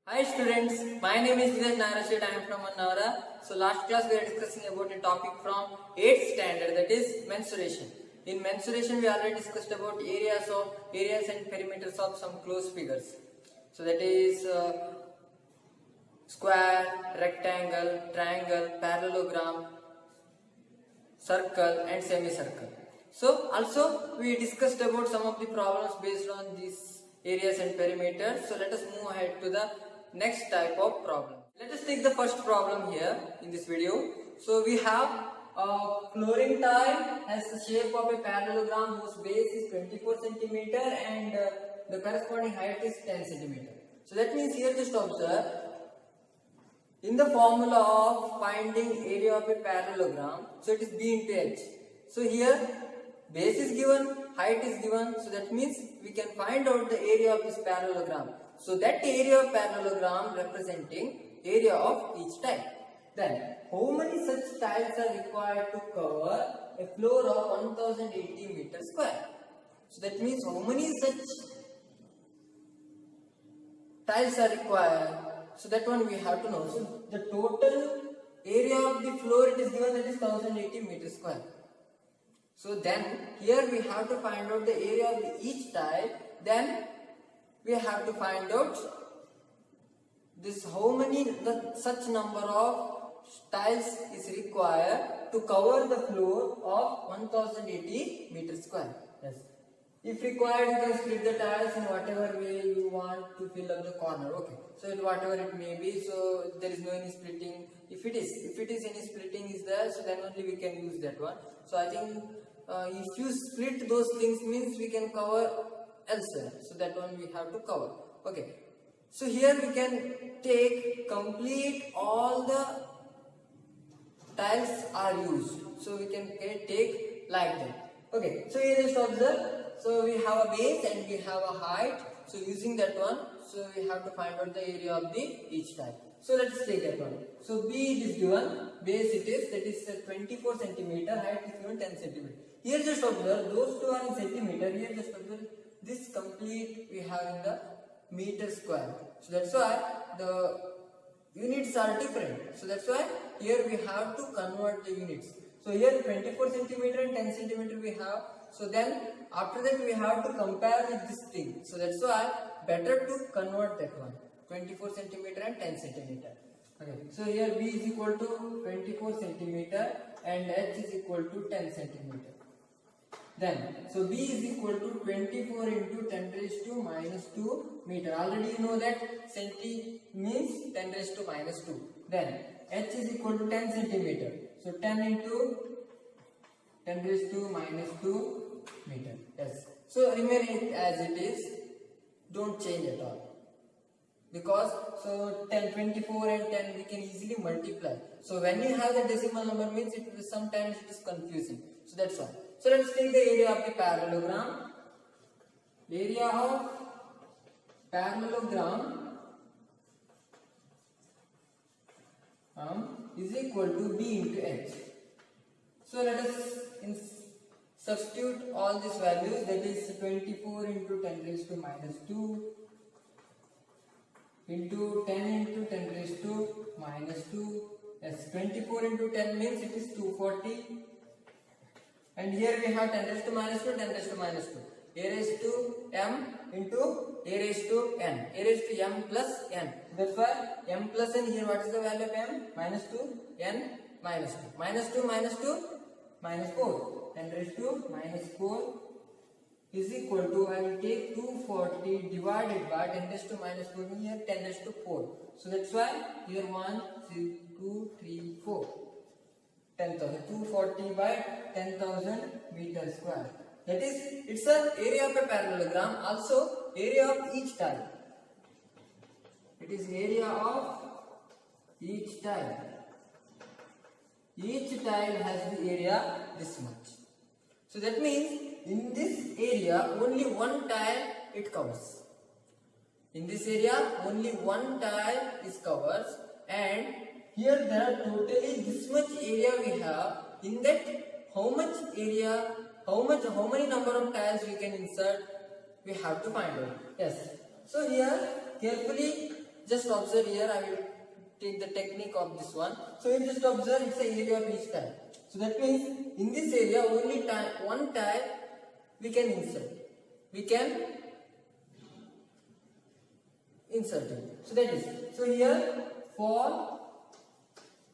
Hi students, my name is Dheeraj Narashet. I am from Annavara. So last class we are discussing about a topic from 8th standard, that is mensuration. In mensuration we already discussed about areas and perimeters of some closed figures. So that is square, rectangle, triangle, parallelogram, circle and semicircle. So also we discussed about some of the problems based on these areas and perimeters. So let us move ahead to the next type of problem. Let us take the first problem here in this video. So we have a flooring tile has the shape of a parallelogram whose base is 24 centimeter and the corresponding height is 10 centimeter. So that means here just observe in the formula of finding area of a parallelogram, so it is B into H. So here base is given, height is given, so that means we can find out the area of this parallelogram. So that area of parallelogram representing area of each tile. Then how many such tiles are required to cover a floor of 1080 meters square? So that means how many such tiles are required? So that one we have to know. So the total area of the floor it is given, that is 1080 meters square. So then here we have to find out the area of each tile. Then we have to find out this how many such number of tiles is required to cover the floor of 1080 meters square. Yes. If required, you can split the tiles in whatever way you want to fill up the corner. Okay. So whatever it may be, so there is no any splitting. If it is any splitting is there, so then only we can use that one. So I think if you split those things means we can cover elsewhere. So that one we have to cover. Okay. So here we can take complete all the tiles are used. So we can take like that. Okay. So here just observe. So we have a base and we have a height. So using that one, so we have to find out the area of the each tile. So let's take that one. So B it is given, base it is, that is 24 centimeter, height is given 10 centimeter. Here just observe, those two are in centimeter, here just observe this complete we have in the meter square. So that's why the units are different. So that's why here we have to convert the units. So here 24 centimeter and 10 centimeter we have. So then after that we have to compare with this thing. So that's why better to convert that one. 24 centimeter and 10 centimeter. Okay. So here B is equal to 24 centimeter and H is equal to 10 centimeter. Then, so B is equal to 24 into 10 raised to minus 2 meter. Already you know that centi means 10 raised to minus 2. Then H is equal to 10 centimeter. So 10 into 10 raised to minus 2 meter. Yes. So remain it as it is. Don't change at all. Because so 10, 24 and 10 we can easily multiply. So when you have the decimal number means it will sometimes it is confusing. So that's why. So let's take the area of the parallelogram. Area of parallelogram is equal to B into H. So let us substitute all these values, that is 24 into 10 raised to minus 2 into 10 into 10 raised to minus 2. Yes, 24 into 10 means it is 240. And here we have 10 raised to minus 2, 10 raised to minus 2. A raised to m into a raised to n. A raised to m plus n. That's why m plus n, here what is the value of m? Minus 2, n minus 2. Minus 2 minus 2, minus 4. 10 raised to minus 4 is equal to, I will take 240 divided by 10 raised to minus 4, here 10 raised to 4. So that's why here 1, 2, 3, 4. 10,000. 240 by 10,000 meters square. That is, it's a area of a parallelogram, also area of each tile. It is area of each tile. Each tile has the area this much. So that means in this area only one tile it covers. In this area only one tile is covers, and here there are totally this much area we have. In that how much area, how many number of tiles we can insert, we have to find out. Yes. So here carefully just observe here. I will take the technique of this one. So you just observe it's the area of each tile. So that means in this area only one tile we can insert. We can insert it. So that is, so here for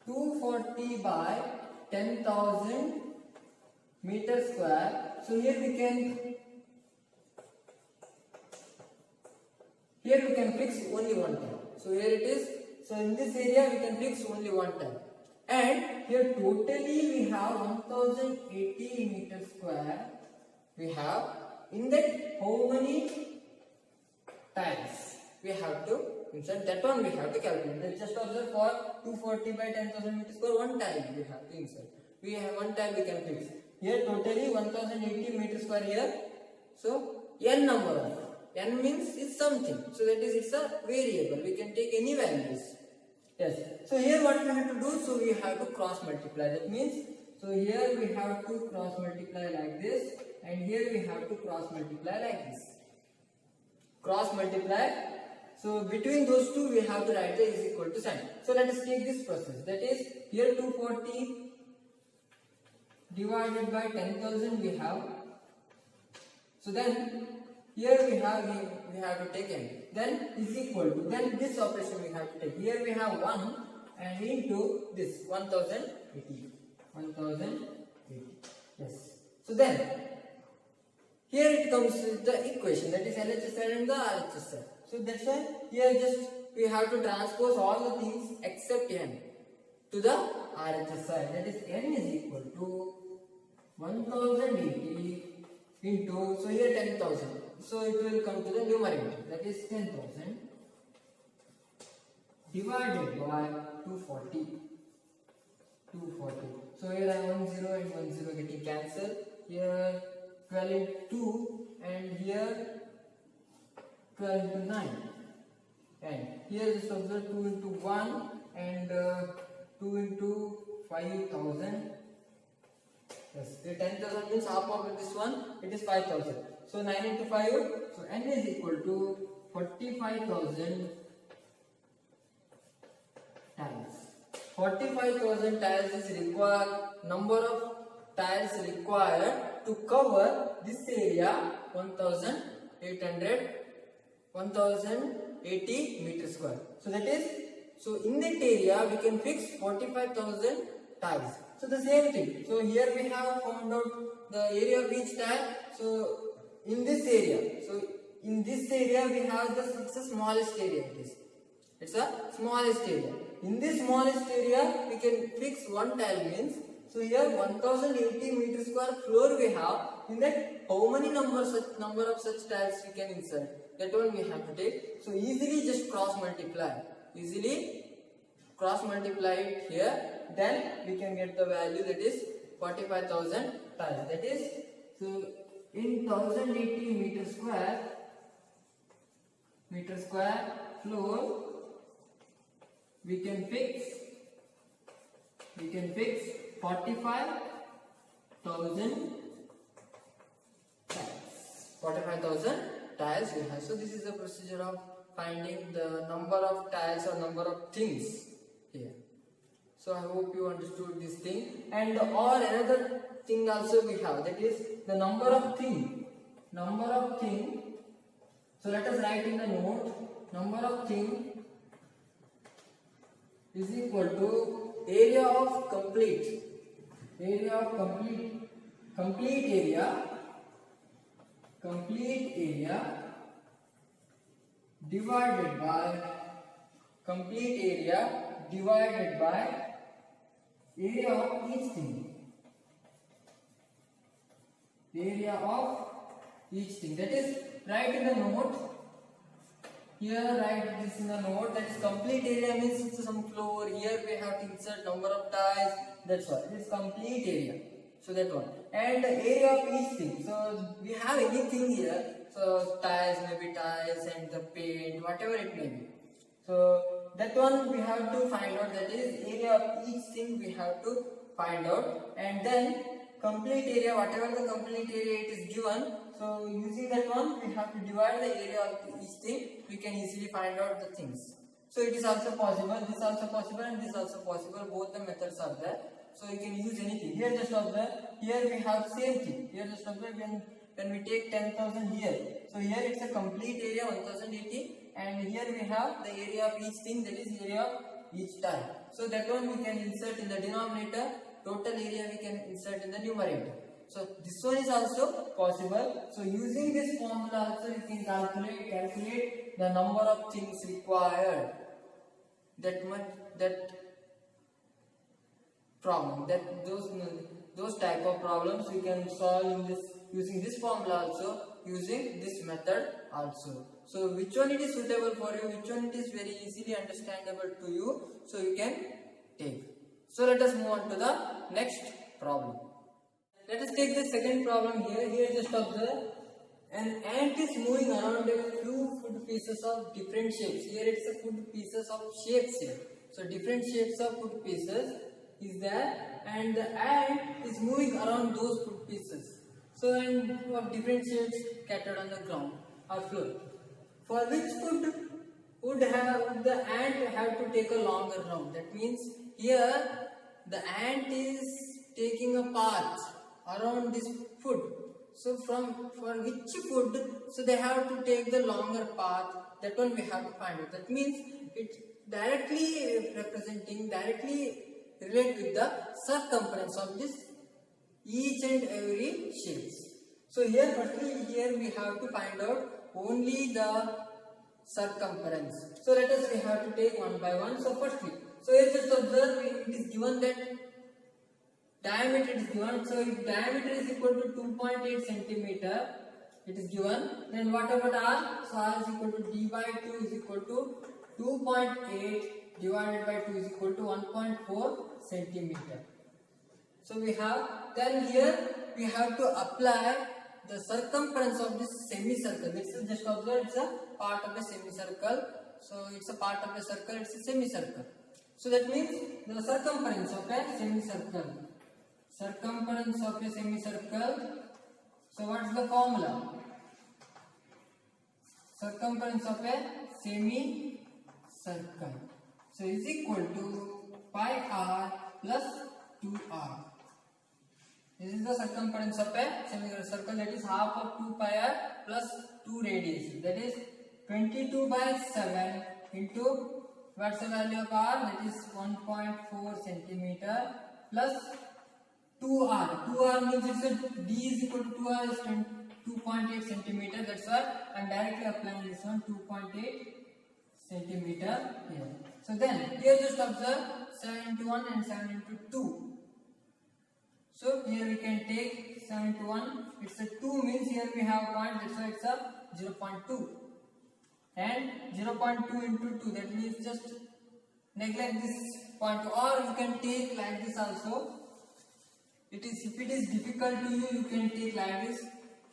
240 by 10,000 meter square. So here we can fix only one tile. So here it is. So in this area we can fix only one tile. And here totally we have 1080 meter square. We have in that how many tiles we have to insert. That one we have to calculate. Let's just observe for 240 by 10,000 meter square, one tile we have to insert. We have one tile we can fix. Here totally 1080 meter square here. So n number of n means it's something. So that is it's a variable. We can take any values. Yes. So here what we have to do? So we have to cross multiply. That means so here we have to cross multiply like this, and here we have to cross multiply like this. Cross multiply. So between those two we have to write the is equal to sign. So let us take this process. That is here 240 divided by 10,000 we have. So then here we have to take n. Then is equal to, then this operation we have to take. Here we have 1 and into this 1080. 1080. Yes. So then here it comes with the equation, that is LHS side and the RHS side. So that's why here just we have to transpose all the things except n to the RHS side. That is n is equal to 1080 into, so here 10,000. So it will come to the numerator, that is 10,000 divided by 240. So here I have 10 and 10 getting cancelled. Here 12 into 2 and here 12 into 9. And here just observe 2 into 1 and 2 into 5,000. Yes, the 10,000 means half of this one, it is 5,000. So 9 into 5, so n is equal to 45,000 tiles. 45,000 tiles is required, number of tiles required to cover this area 1080 meter square. So that is, so in that area we can fix 45,000 tiles. So the same thing. So here we have found out the area of each tile. So in this area, we have it's the smallest area. It's a smallest area. In this smallest area, we can fix one tile means. So here 1080 meter square floor we have. In that, how many number of such tiles we can insert? That one we have to take. So easily just cross multiply. It here. Then we can get the value, that is 45,000 tiles. That is, so in 1080 meter square floor we can fix 45,000 tiles. 45,000 tiles we have. So this is the procedure of finding the number of tiles or number of things here. So I hope you understood this thing. And or another thing also we have, that is the number of thing. So let us write in the note, number of thing is equal to area of complete area divided by area of each thing. That is, write in the note. Here write this in the note. That is complete area means it's some floor. Here we have to insert number of tiles. That's why it is complete area. So that one. And the area of each thing. So we have anything here. So tiles, maybe tiles and the paint, whatever it may be. So that one we have to find out, that is area of each thing we have to find out, and then complete area, whatever the complete area it is given. So using that one we have to divide the area of each thing, we can easily find out the things. So it is also possible, this also possible, and this also possible. Both the methods are there. So you can use anything. Here just observe, here we have same thing. Here just observe, when we take 10,000 here. So here it's a complete area 1080, and here we have the area of each thing, that is area of each tile. So that one we can insert in the denominator. Total area we can insert in the numerator. So this one is also possible. So using this formula also you can calculate the number of things required. That problem, those type of problems we can solve in this using this formula also, using this method also. So which one it is suitable for you, which one it is very easily understandable to you, so you can take. So let us move on to the next problem. Let us take the second problem here. Here just observe, an ant is moving around a few food pieces of different shapes. Here it's a food pieces of shapes here. So different shapes of food pieces is there, and the ant is moving around those food pieces. So and of different shapes scattered on the ground or floor. For which food would the ant have to take a longer round? That means here the ant is taking a path around this food. So for which food, so they have to take the longer path. That one we have to find out. That means it's directly relate with the circumference of this each and every shapes. So here firstly we have to find out only the circumference. So let us we have to take one by one. So firstly, so here just observe, it is given that diameter is given. So if diameter is equal to 2.8 centimeter, it is given. Then what about r? So r is equal to d by 2 is equal to 2.8 divided by 2 is equal to 1.4 centimeter. So we have, then here we have to apply the circumference of this semicircle. This is just observe, it's a part of the semicircle. So it's a part of the circle, it's a semicircle. So that means the circumference of a semicircle. Circumference of a semicircle. So what is the formula? Circumference of a semicircle. So is equal to pi r plus 2r. This is the circumference of a semicircle, that is half of 2 pi r plus 2 radius. That is 22 by 7 into, what's the value of r? That is 1.4 centimeter plus 2r. 2r means it's a d is equal to 2r is 2.8 centimeter. That's why I'm directly applying this one, 2.8 centimeter here. So then here just observe 7 into 1 and 7 into 2. So here we can take 7 into 1. It's a 2 means here we have a point. That's why it's a 0.2. And 0.2 into 2. That means just neglect this point. Or you can take like this also. If it is difficult to you, you can take like this.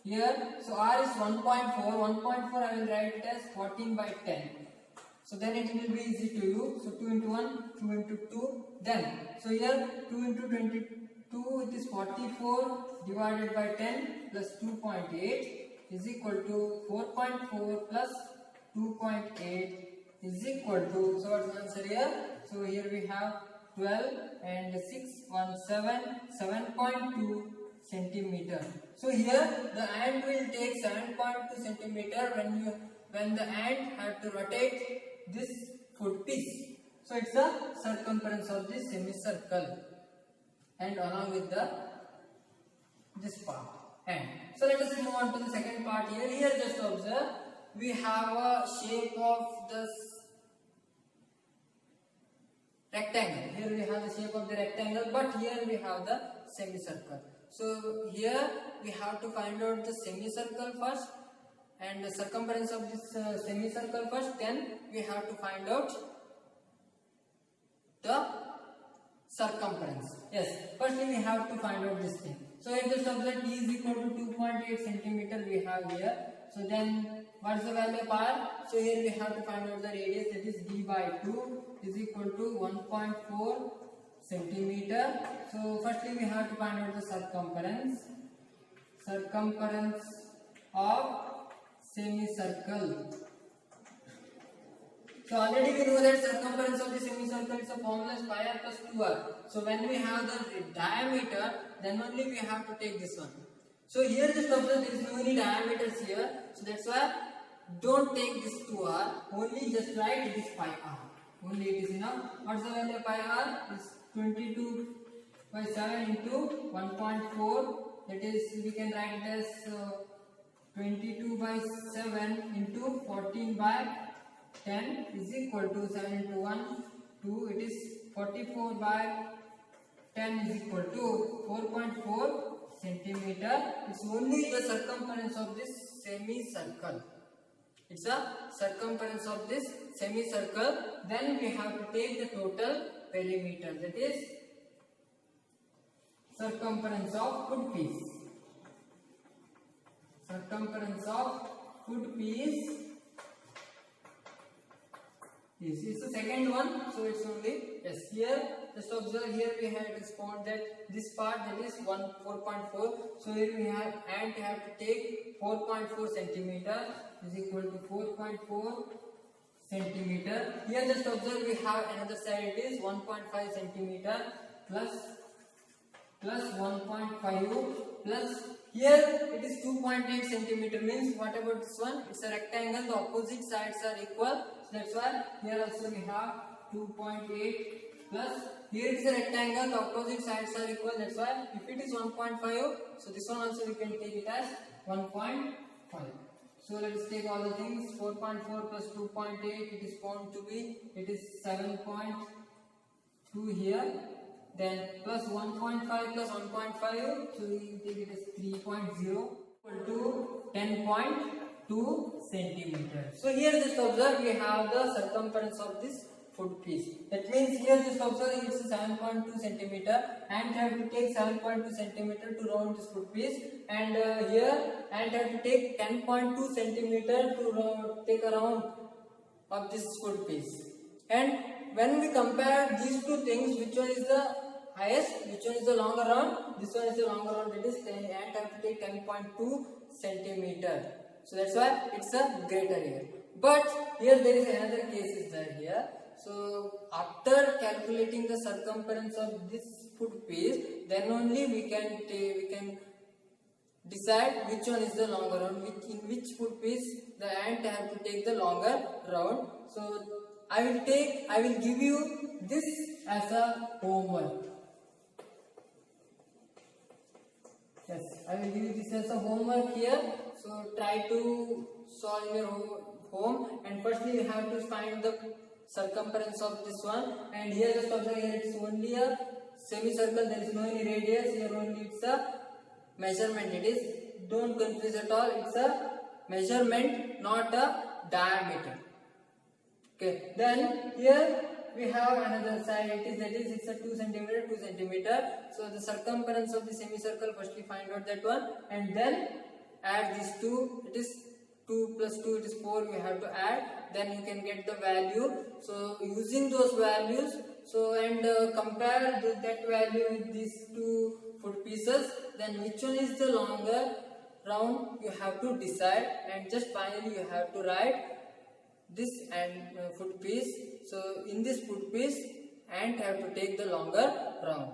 Here, so r is 1.4. 1.4 I will write it as 14 by 10. So then it will be easy to you. So 2 into 1, 2 into 2. Then, so here 2 into 22, it is 44 divided by 10 plus 2.8 is equal to 4.4 plus 2.8 is equal to, so what's the answer here? So here we have 12 and 6, 1, 7, 7.2 centimeter. So here the ant will take 7.2 centimeter when the ant have to rotate this foot piece. So it's the circumference of this semicircle, and along with this part. And so let us move on to the second part here. Here just observe, we have a shape of this rectangle. Here we have the shape of the rectangle, but here we have the semicircle. So here we have to find out the semicircle first and the circumference of this semicircle first. Then we have to find out the circumference. Yes, firstly we have to find out this thing. So if the subject t is equal to 2.8 centimeter we have here. So then what is the value of r? So here we have to find out the radius, that is d by 2 is equal to 1.4 centimeter. So firstly we have to find out the circumference of semicircle. So already we know that circumference of the semicircle is a formula is pi r plus 2r. So when we have the diameter, then only we have to take this one. So here just observe there is no any diameters here. So that's why don't take this 2r. Only just write this pi r. Only it is enough. What's the value of pi r? Is 22/7 into 1.4. That is, we can write it as 22/7 into 14/10 is equal to 7 into 1, 2. It is 44/10 is equal to 4.4 centimeter. It's only the circumference of this semicircle. It's a circumference of this semicircle. Then we have to take the total perimeter. That is circumference of foot piece. Circumference of foot piece. This is the second one. So it's only yes. Here just observe here we have it is found that this part that is 4.4. So here we have and we have to take 4.4 centimeter is equal to 4.4 centimeter. Here just observe we have another side it is 1.5 centimeter plus 1.5 plus here it is 2.8 centimeter. Means what about this one? It's a rectangle, the opposite sides are equal, so that's why here also we have 2.8 plus here it is a rectangle, the opposite sides are equal, that's why if it is 1.5, so this one also we can take it as 1.5. So let us take all the things. 4.4 plus 2.8 it is found to be it is 7.2 here. Then plus 1.5 plus 1.5, so we take it as 3.0 equal to 10.2 centimeter. So here just observe we have the circumference of this foot piece. That means here just observe it's 7.2 centimeter and have to take 7.2 centimeter to round this foot piece, and here and have to take 10.2 centimeter to take a round of this foot piece. And when we compare these two things, which one is the highest, which one is the longer round? This one is the longer round, it is 10 and I have to take 10.2 centimeter. So that's why it's a greater here. But here there is another case is there here. So after calculating the circumference of this foot piece, then only we can decide which one is the longer round, in which foot piece the ant have to take the longer round. So I will give you this as a homework. Yes, I will give you this as a homework here. So try to solve in your home, and firstly you have to find the circumference of this one, and here just observe here it's only a semicircle, there is no any radius, here only it's a measurement. It is, don't confuse at all, it's a measurement, not a diameter. Okay, then here we have another side, it's a 2 centimeter, 2 centimeter. So the circumference of the semicircle, firstly find out that one, and then add these two. It is 2 plus 2, it is 4, we have to add, then you can get the value. So using those values, so and compare that value with these two foot pieces, then which one is the longer round you have to decide, and just finally you have to write this and foot piece. So in this foot piece ant have to take the longer round.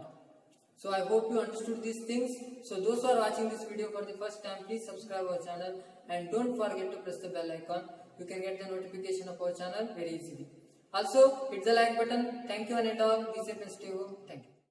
So I hope you understood these things. So those who are watching this video for the first time, please subscribe our channel and don't forget to press the bell icon. You can get the notification of our channel very easily. Also hit the like button. Thank you and all. Be safe and stay home. Thank you.